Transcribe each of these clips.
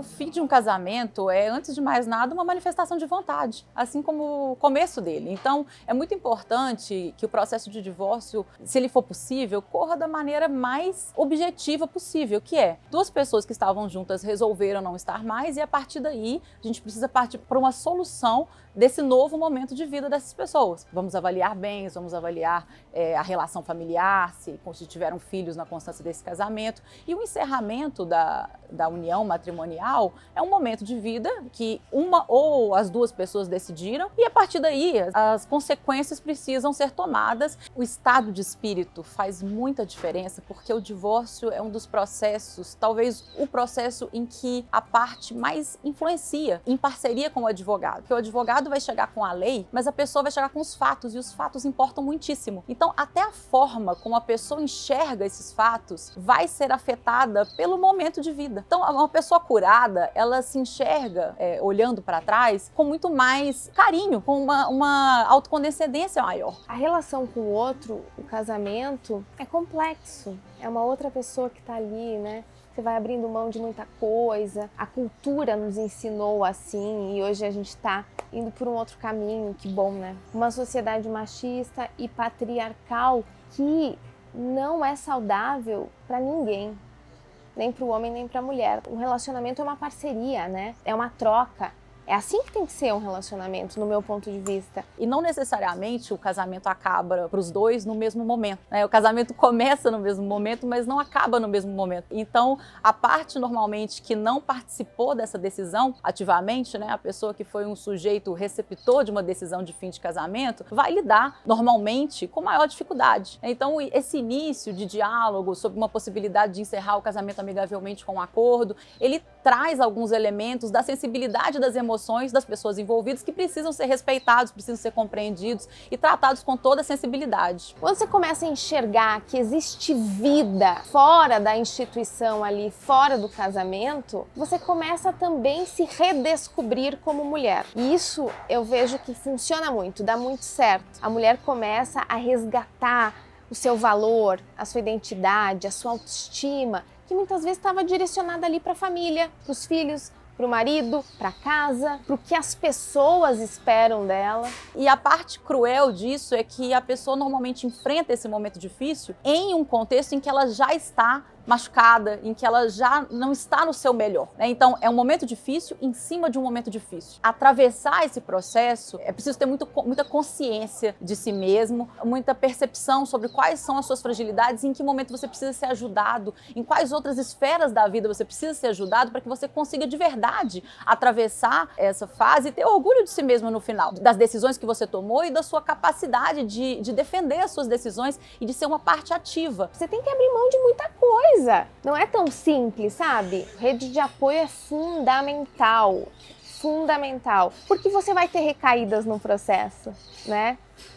fim de um casamento é, antes de mais nada, uma manifestação de vontade, assim como o começo dele. Então, é muito importante que o processo de divórcio, se ele for possível, corra da maneira mais objetiva possível, que é, duas pessoas que estavam juntas resolveram não estar mais e a partir daí a gente precisa partir para uma solução desse novo momento de vida dessas pessoas. Vamos avaliar bens, vamos avaliar a relação familiar, se tiveram filhos na constância desse casamento. E o encerramento da união matrimonial é um momento de vida que uma ou as duas pessoas decidiram e a partir daí as consequências precisam ser tomadas. O estado de espírito faz muita diferença porque o divórcio é um dos processos, talvez o processo em que a parte mais influencia em parceria com o advogado. Porque o advogado vai chegar com a lei, mas a pessoa vai chegar com os fatos e os fatos importam muitíssimo. Então, até a forma como a pessoa enxerga esses fatos vai ser afetada pelo momento de vida. Então, uma pessoa curada, ela se enxerga, olhando para trás, com muito mais carinho, com uma autocondescendência maior. A relação com o outro, o casamento, é complexo. É uma outra pessoa que está ali, né? Você vai abrindo mão de muita coisa. A cultura nos ensinou assim e hoje a gente está indo por um outro caminho, que bom, né? Uma sociedade machista e patriarcal que não é saudável para ninguém, nem para o homem nem para a mulher. Um relacionamento é uma parceria, né? É uma troca. É assim que tem que ser um relacionamento, no meu ponto de vista. E não necessariamente o casamento acaba para os dois no mesmo momento, né? O casamento começa no mesmo momento, mas não acaba no mesmo momento. Então, a parte normalmente que não participou dessa decisão ativamente, né? A pessoa que foi um sujeito receptor de uma decisão de fim de casamento, vai lidar normalmente com maior dificuldade. Então, esse início de diálogo sobre uma possibilidade de encerrar o casamento amigavelmente com um acordo, ele traz alguns elementos da sensibilidade das emoções das pessoas envolvidas que precisam ser respeitados, precisam ser compreendidos e tratados com toda a sensibilidade. Quando você começa a enxergar que existe vida fora da instituição ali, fora do casamento, você começa a também se redescobrir como mulher. E isso eu vejo que funciona muito, dá muito certo. A mulher começa a resgatar o seu valor, a sua identidade, a sua autoestima, que muitas vezes estava direcionada ali para a família, para os filhos, para o marido, para casa, para o que as pessoas esperam dela. E a parte cruel disso é que a pessoa normalmente enfrenta esse momento difícil em um contexto em que ela já está machucada, em que ela já não está no seu melhor, né? Então, é um momento difícil em cima de um momento difícil. Atravessar esse processo, é preciso ter muita consciência de si mesmo, muita percepção sobre quais são as suas fragilidades, em que momento você precisa ser ajudado, em quais outras esferas da vida você precisa ser ajudado para que você consiga de verdade atravessar essa fase e ter orgulho de si mesmo no final, das decisões que você tomou e da sua capacidade de defender as suas decisões e de ser uma parte ativa. Você tem que abrir mão de muita coisa. Não é tão simples, sabe? Rede de apoio é fundamental, porque você vai ter recaídas no processo, né?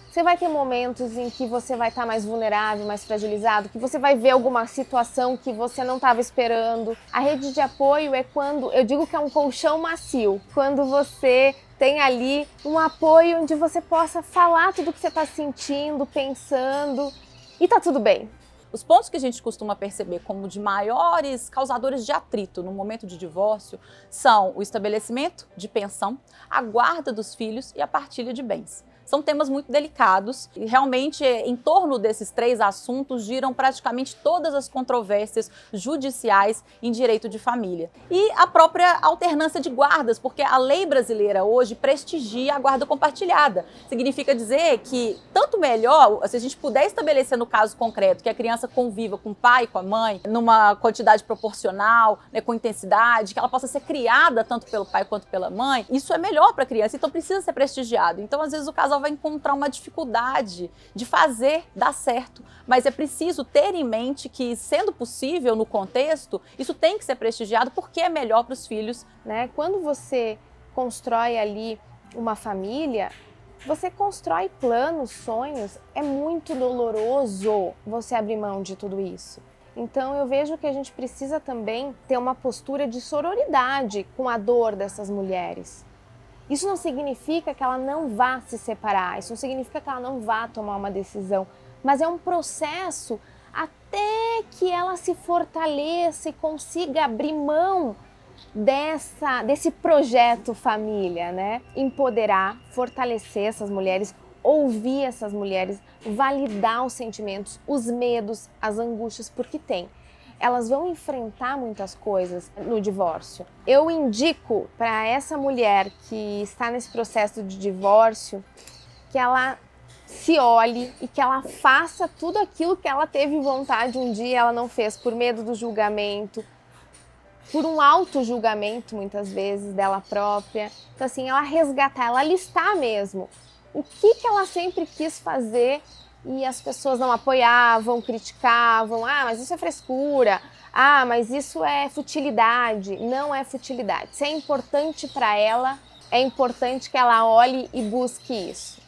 Você vai ter momentos em que você vai estar mais vulnerável, mais fragilizado, que você vai ver alguma situação que você não estava esperando. A rede de apoio é quando, eu digo que é um colchão macio, quando você tem ali um apoio onde você possa falar tudo o que você está sentindo, pensando e tá tudo bem. Os pontos que a gente costuma perceber como de maiores causadores de atrito no momento de divórcio são o estabelecimento de pensão, a guarda dos filhos e a partilha de bens. São temas muito delicados e realmente em torno desses três assuntos giram praticamente todas as controvérsias judiciais em direito de família. E a própria alternância de guardas, porque a lei brasileira hoje prestigia a guarda compartilhada. Significa dizer que tanto melhor, se a gente puder estabelecer no caso concreto que a criança conviva com o pai e com a mãe numa quantidade proporcional, né, com intensidade, que ela possa ser criada tanto pelo pai quanto pela mãe, isso é melhor para a criança, então precisa ser prestigiado. Então às vezes o casal vai encontrar uma dificuldade de fazer dar certo, mas é preciso ter em mente que, sendo possível no contexto, isso tem que ser prestigiado porque é melhor para os filhos, né? Quando você constrói ali uma família, você constrói planos, sonhos, é muito doloroso você abrir mão de tudo isso. Então eu vejo que a gente precisa também ter uma postura de sororidade com a dor dessas mulheres. Isso não significa que ela não vá se separar, isso não significa que ela não vá tomar uma decisão, mas é um processo até que ela se fortaleça e consiga abrir mão desse projeto família, né? Empoderar, fortalecer essas mulheres, ouvir essas mulheres, validar os sentimentos, os medos, as angústias, porque elas vão enfrentar muitas coisas no divórcio. Eu indico para essa mulher que está nesse processo de divórcio que ela se olhe e que ela faça tudo aquilo que ela teve vontade um dia e ela não fez por medo do julgamento, por um auto-julgamento muitas vezes dela própria. Então assim, ela resgatar, ela listar mesmo o que ela sempre quis fazer e as pessoas não apoiavam, criticavam, mas isso é frescura, mas isso é futilidade. Não é futilidade. Se é importante para ela, é importante que ela olhe e busque isso.